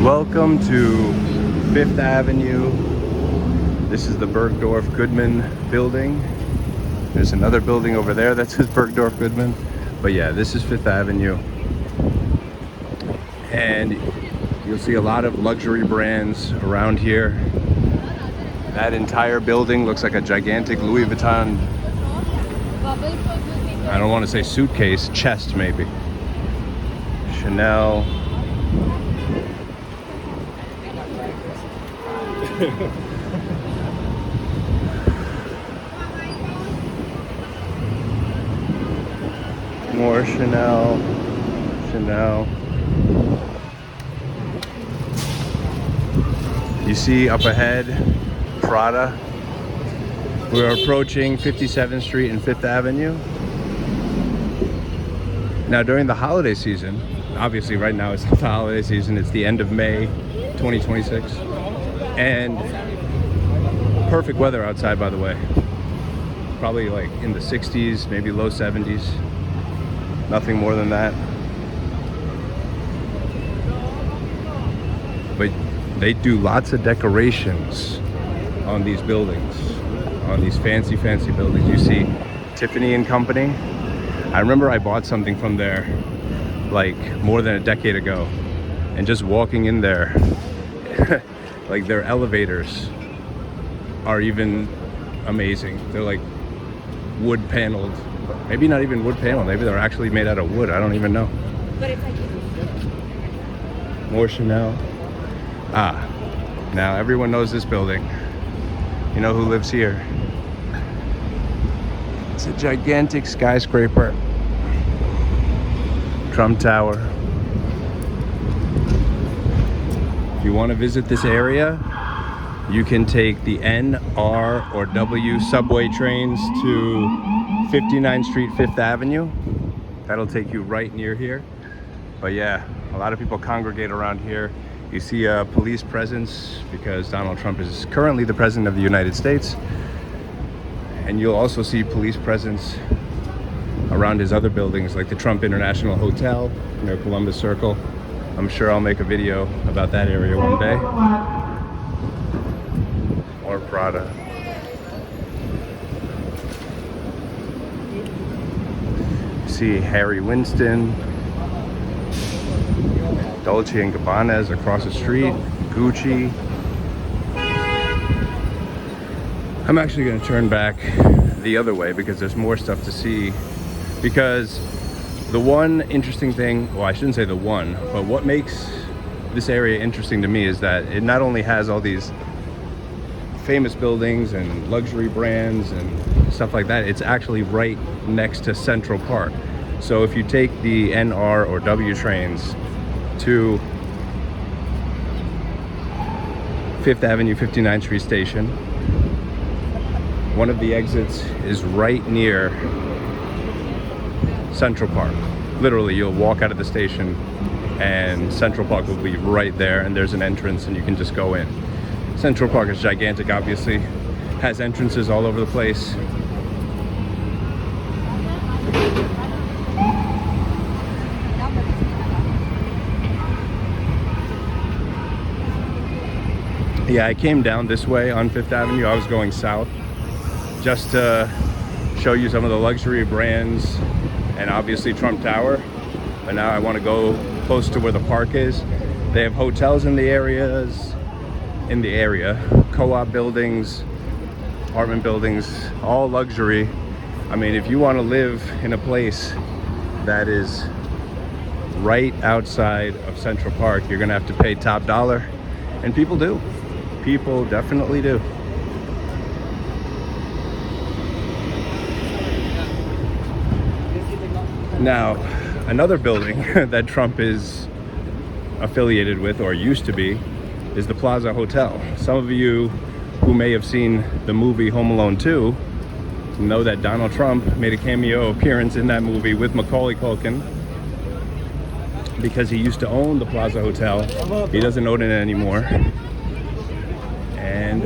Welcome to Fifth Avenue. This is the Bergdorf Goodman building. There's another building over there that says Bergdorf Goodman. But yeah, this is Fifth Avenue. And you'll see a lot of luxury brands around here. That entire building looks like a gigantic Louis Vuitton, I don't want to say suitcase, chest maybe. Chanel. More Chanel. You see up ahead, Prada. We're approaching 57th Street and 5th Avenue. Now during the holiday season, obviously right now it's not the holiday season, it's the end of May 2026. And perfect weather outside, by the way. Probably like in the 60s, maybe low 70s. Nothing more than that. But they do lots of decorations on these buildings, on these fancy buildings. You see Tiffany Company. I remember I bought something from there like more than a decade ago, and just walking in there, like their elevators are even amazing. They're like wood paneled, maybe not even wood paneled, maybe they're actually made out of wood, I don't even know. More Chanel. Now everyone knows this building. You know who lives here. It's a gigantic skyscraper. Trump Tower. If you want to visit this area, you can take the N, R, or W subway trains to 59th Street, 5th Avenue. That'll take you right near here. But yeah, a lot of people congregate around here. You see a police presence because Donald Trump is currently the president of the United States. And you'll also see police presence around his other buildings, like the Trump International Hotel near Columbus Circle. I'm sure I'll make a video about that area one day. Or Prada. You see Harry Winston, Dolce & Gabbana is across the street, Gucci. I'm actually going to turn back the other way because there's more stuff to see. Because the one interesting thing, well, I shouldn't say the one, but what makes this area interesting to me is that it not only has all these famous buildings and luxury brands and stuff like that, it's actually right next to Central Park. So if you take the NR or W trains to 5th Avenue, 59th Street station, one of the exits is right near Central Park. Literally, you'll walk out of the station and Central Park will be right there, and there's an entrance and you can just go in. Central Park is gigantic, obviously. Has entrances all over the place. Yeah, I came down this way on 5th Avenue. I was going south just to show you some of the luxury brands and obviously Trump Tower. But now I want to go close to where the park is. They have hotels in the area, co-op buildings, apartment buildings, all luxury. I mean, if you want to live in a place that is right outside of Central Park, you're gonna have to pay top dollar, and people do. People definitely do. Now, another building that Trump is affiliated with, or used to be, is the Plaza Hotel. Some of you who may have seen the movie Home Alone 2 know that Donald Trump made a cameo appearance in that movie with Macaulay Culkin because he used to own the Plaza Hotel. He doesn't own it anymore. And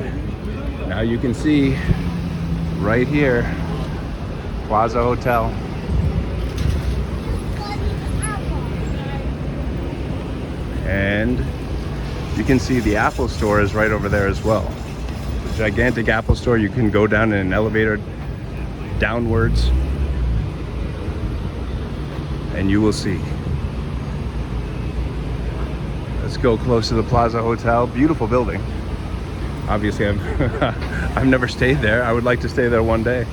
now you can see right here, Plaza Hotel. And You can see the Apple store is right over there as well. The gigantic Apple store. You can go down in an elevator downwards and you will see. Let's go close to the Plaza Hotel. Beautiful building. Obviously, I've never stayed there. I would like to stay there one day.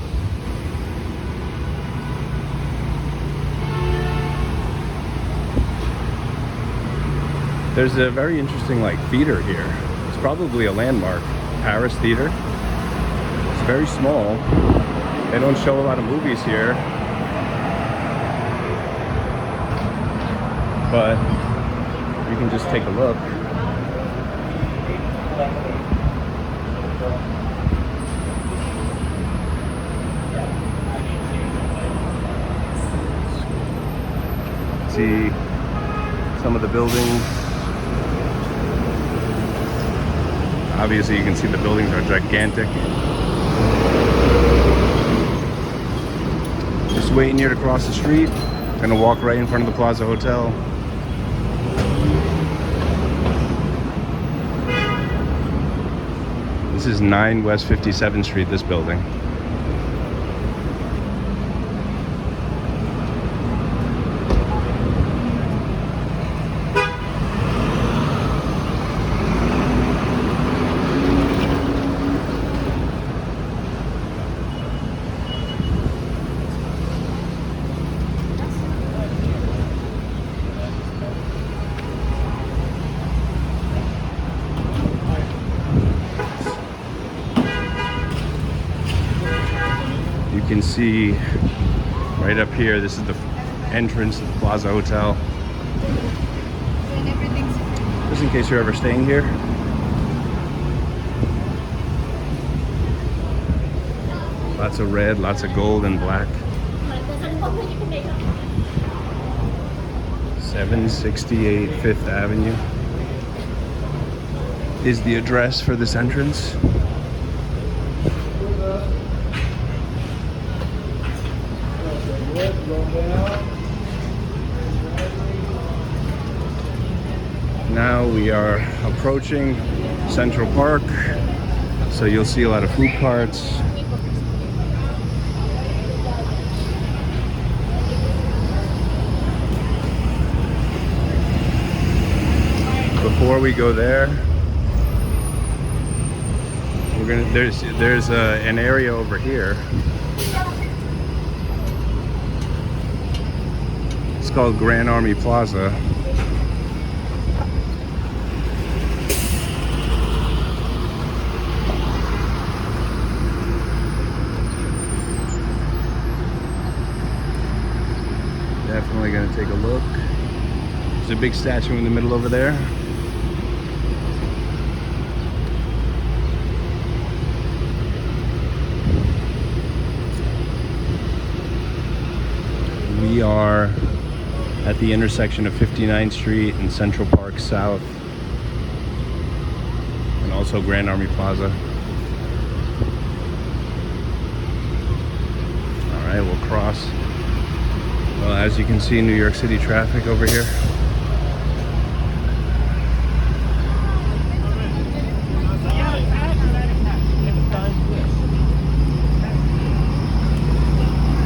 There's a very interesting theater here. It's probably a landmark. Paris Theater. It's very small. They don't show a lot of movies here. But you can just take a look. See some of the buildings. Obviously you can see the buildings are gigantic. Just waiting here to cross the street. Gonna walk right in front of the Plaza Hotel. This is 9 West 57th Street, this building. You can see right up here, this is the entrance to the Plaza Hotel. Just in case you're ever staying here. Lots of red, lots of gold and black. 768 Fifth Avenue is the address for this entrance. Now we are approaching Central Park, so you'll see a lot of food carts. Before we go there, there's an area over here. It's called Grand Army Plaza. Definitely gonna take a look. There's a big statue in the middle over there. We are at the intersection of 59th Street and Central Park South, and also Grand Army Plaza. All right, we'll cross. Well, as you can see, New York City traffic over here.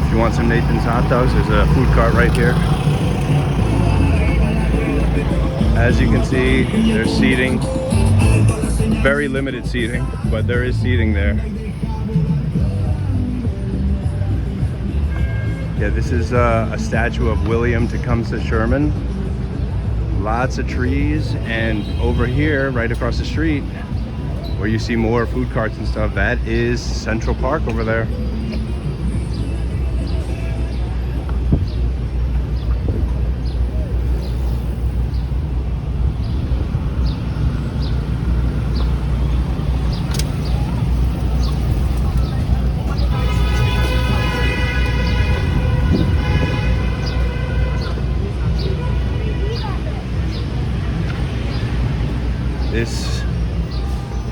If you want some Nathan's hot dogs, there's a food cart right here. As you can see, there's seating. Very limited seating, but there is seating there. Yeah, this is a statue of William Tecumseh Sherman. Lots of trees, and over here, right across the street, where you see more food carts and stuff, that is Central Park over there. This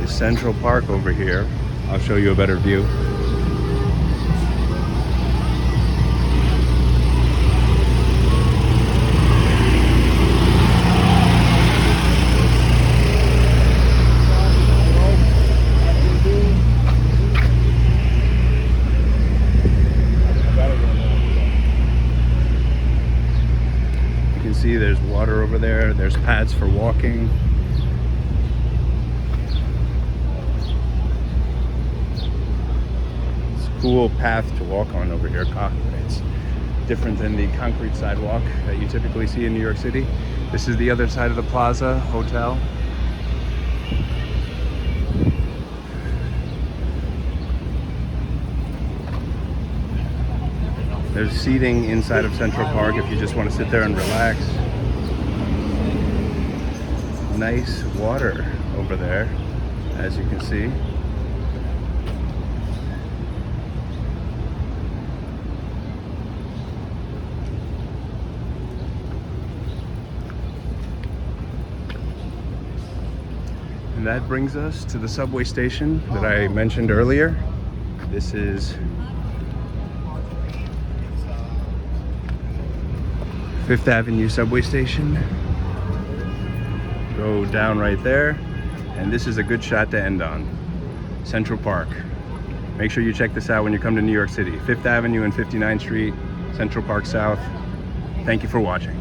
is Central Park over here. I'll show you a better view. over there. There's paths for walking. It's a cool path to walk on over here. It's different than the concrete sidewalk that you typically see in New York City. This is the other side of the Plaza Hotel. There's seating inside of Central Park if you just want to sit there and relax. Nice water over there, as you can see. And that brings us to the subway station that I mentioned earlier. This is Fifth Avenue subway station. Go down right there, and this is a good shot to end on. Central Park. Make sure you check this out when you come to New York City. Fifth Avenue and 59th Street, Central Park South. Thank you for watching.